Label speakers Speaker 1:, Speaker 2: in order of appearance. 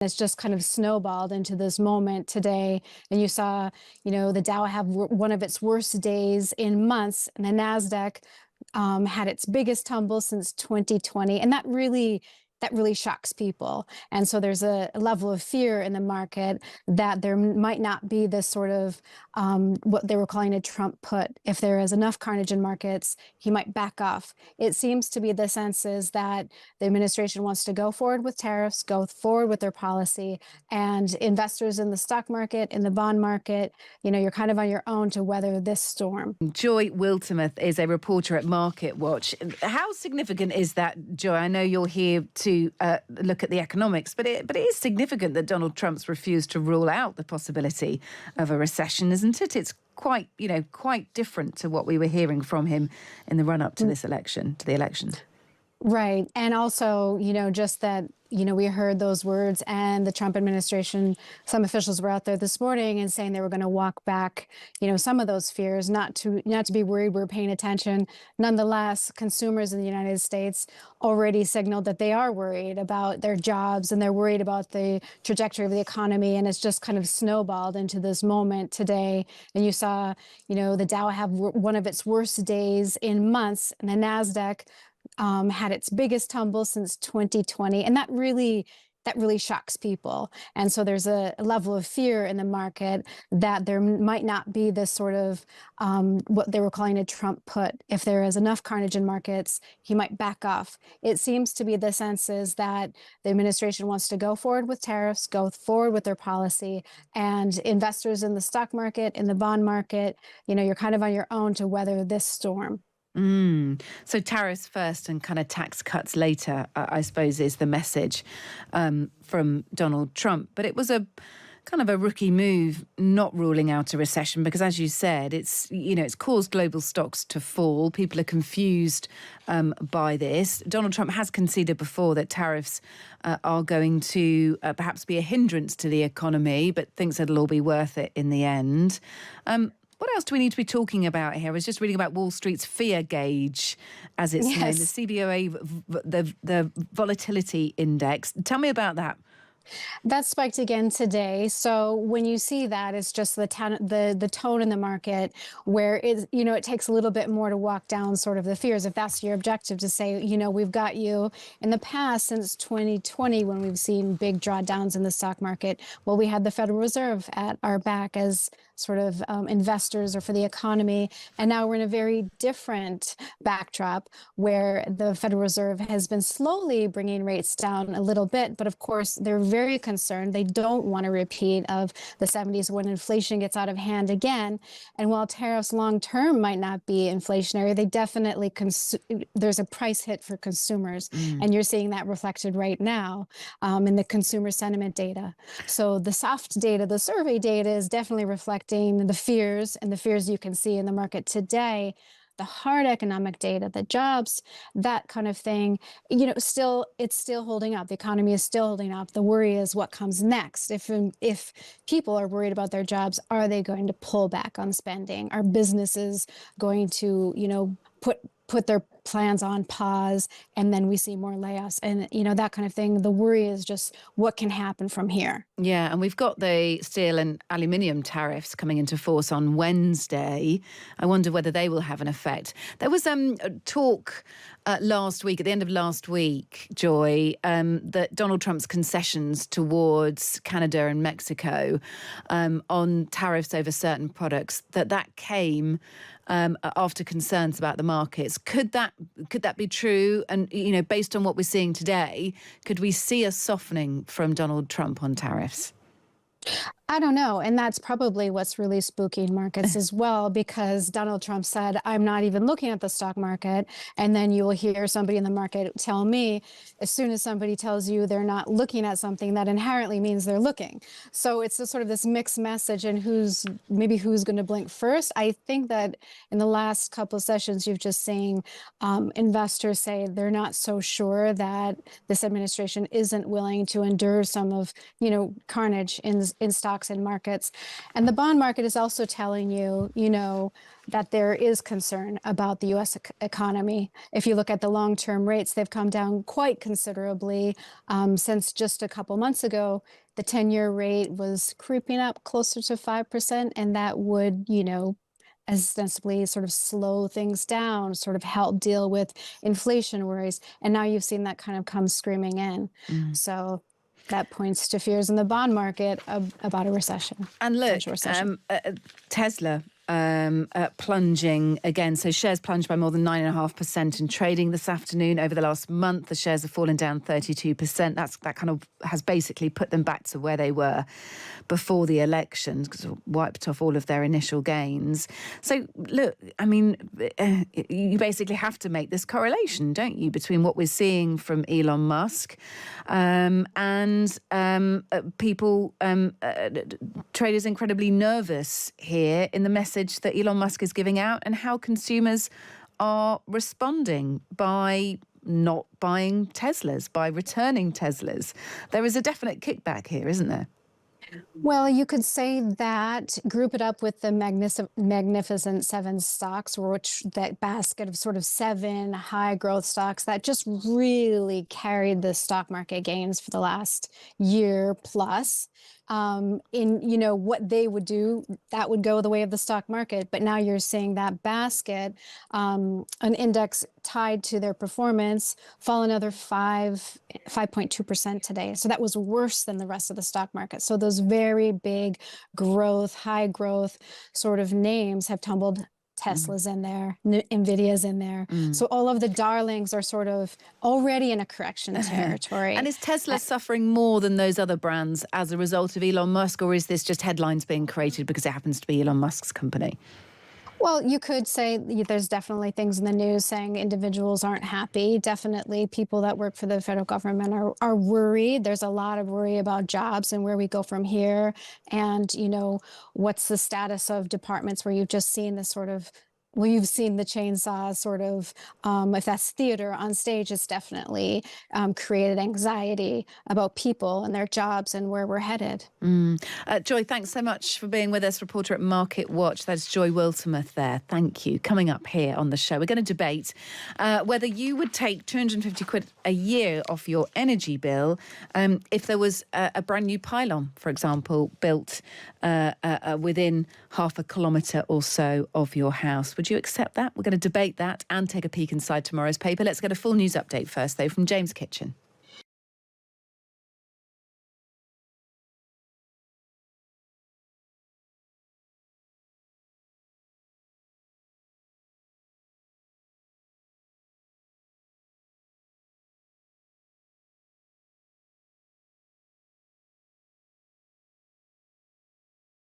Speaker 1: It's just kind of snowballed into this moment today. And you saw, the Dow have one of its worst days in months, and the Nasdaq had its biggest tumble since 2020. And that really shocks people. And so there's a level of fear in the market that there might not be this sort of what they were calling a Trump put. If there is enough carnage in markets, he might back off. It seems to be the sense is that the administration wants to go forward with tariffs, go forward with their policy, and investors in the stock market, in the bond market, you're kind of on your own to weather this storm.
Speaker 2: Joy Wilmeruth is a reporter at Market Watch. How significant is that, Joy? I know you're here to look at the economics, but it is significant that Donald Trump's refused to rule out the possibility of a recession, isn't it? It's quite different to what we were hearing from him in the run-up to this election, to the election.
Speaker 1: Right. And also, just that, we heard those words, and the Trump administration, some officials were out there this morning and saying they were going to walk back, some of those fears, not to be worried, we're paying attention. Nonetheless, consumers in the United States already signaled that they are worried about their jobs, and they're worried about the trajectory of the economy. And it's just kind of snowballed into this moment today. And you saw, the Dow have one of its worst days in months, and the Nasdaq had its biggest tumble since 2020. And that really shocks people. And so there's a level of fear in the market that there might not be this sort of what they were calling a Trump put. If there is enough carnage in markets, he might back off. It seems to be the sense is that the administration wants to go forward with tariffs, go forward with their policy, and investors in the stock market, in the bond market, you're kind of on your own to weather this storm.
Speaker 2: So tariffs first and kind of tax cuts later, I suppose, is the message from Donald Trump. But it was a kind of a rookie move not ruling out a recession because, as you said, it's caused global stocks to fall. People are confused by this. Donald Trump has conceded before that tariffs are going to perhaps be a hindrance to the economy, but thinks it'll all be worth it in the end. What else do we need to be talking about here? I was just reading about Wall Street's fear gauge, as it's known, the CBOE, the volatility index. Tell me about that.
Speaker 1: That spiked again today. So when you see that, it's just the tone in the market where it takes a little bit more to walk down sort of the fears. If that's your objective, to say, we've got you in the past since 2020 when we've seen big drawdowns in the stock market. Well, we had the Federal Reserve at our back as sort of investors or for the economy. And now we're in a very different backdrop where the Federal Reserve has been slowly bringing rates down a little bit. But of course, they're very concerned. They don't want a repeat of the 70s when inflation gets out of hand again. And while tariffs long term might not be inflationary, they definitely there's a price hit for consumers. And you're seeing that reflected right now in the consumer sentiment data. So the soft data, the survey data is definitely reflecting the fears, and the fears you can see in the market today. The hard economic data, the jobs, that kind of thing, it's still holding up. The economy is still holding up. The worry is what comes next. If people are worried about their jobs, are they going to pull back on spending? Are businesses going to, put their plans on pause, and then we see more layoffs and that kind of thing? The worry is just what can happen from here.
Speaker 2: Yeah, and we've got the steel and aluminium tariffs coming into force on Wednesday. I wonder whether they will have an effect. There was talk last week, at the end of last week, Joy, that Donald Trump's concessions towards Canada and Mexico on tariffs over certain products, that came after concerns about the markets. Could that be true? And, based on what we're seeing today, could we see a softening from Donald Trump on tariffs?
Speaker 1: I don't know. And that's probably what's really spooking markets as well, because Donald Trump said, I'm not even looking at the stock market. And then you will hear somebody in the market tell me, as soon as somebody tells you they're not looking at something, that inherently means they're looking. So it's sort of this mixed message, and who's going to blink first. I think that in the last couple of sessions, you've just seen investors say they're not so sure that this administration isn't willing to endure some of, carnage in stock stocks and markets. And the bond market is also telling you, that there is concern about the U.S. economy. If you look at the long-term rates, they've come down quite considerably since just a couple months ago. The 10-year rate was creeping up closer to 5%, and that would, ostensibly sort of slow things down, sort of help deal with inflation worries. And now you've seen that kind of come screaming in. So that points to fears in the bond market about a recession.
Speaker 2: And look,
Speaker 1: potential recession.
Speaker 2: Tesla plunging again. So shares plunged by more than 9.5% in trading this afternoon. Over the last month, the shares have fallen down 32%. That kind of has basically put them back to where they were before the elections, because it wiped off all of their initial gains. So look, I mean, you basically have to make this correlation, don't you, between what we're seeing from Elon Musk and people, traders incredibly nervous here in the message that Elon Musk is giving out, and how consumers are responding by not buying Teslas, by returning Teslas. There is a definite kickback here, isn't there?
Speaker 1: Well, you could say that, group it up with the Magnificent Seven stocks, which that basket of sort of 7 high growth stocks that just really carried the stock market gains for the last year plus. In what they would do, that would go the way of the stock market. But now you're seeing that basket, an index tied to their performance, fall another 5.2% today. So that was worse than the rest of the stock market. So those very big growth, high growth sort of names have tumbled. Tesla's in there, Nvidia's in there. So all of the darlings are sort of already in a correction territory.
Speaker 2: And is Tesla suffering more than those other brands as a result of Elon Musk, or is this just headlines being created because it happens to be Elon Musk's company?
Speaker 1: Well, you could say there's definitely things in the news saying individuals aren't happy. Definitely people that work for the federal government are worried. There's a lot of worry about jobs and where we go from here. And, what's the status of departments where you've just seen this sort of, you've seen the chainsaw sort of, if that's theater on stage, it's definitely created anxiety about people and their jobs and where we're headed.
Speaker 2: Joy, thanks so much for being with us, reporter at Market Watch. That's Joy Wilmeruth there. Thank you. Coming up here on the show, we're going to debate whether you would take 250 quid a year off your energy bill if there was a brand new pylon, for example, built within half a kilometre or so of your house. Would you accept that? We're going to debate that and take a peek inside tomorrow's paper. Let's get a full news update first, though, from James Kitchen.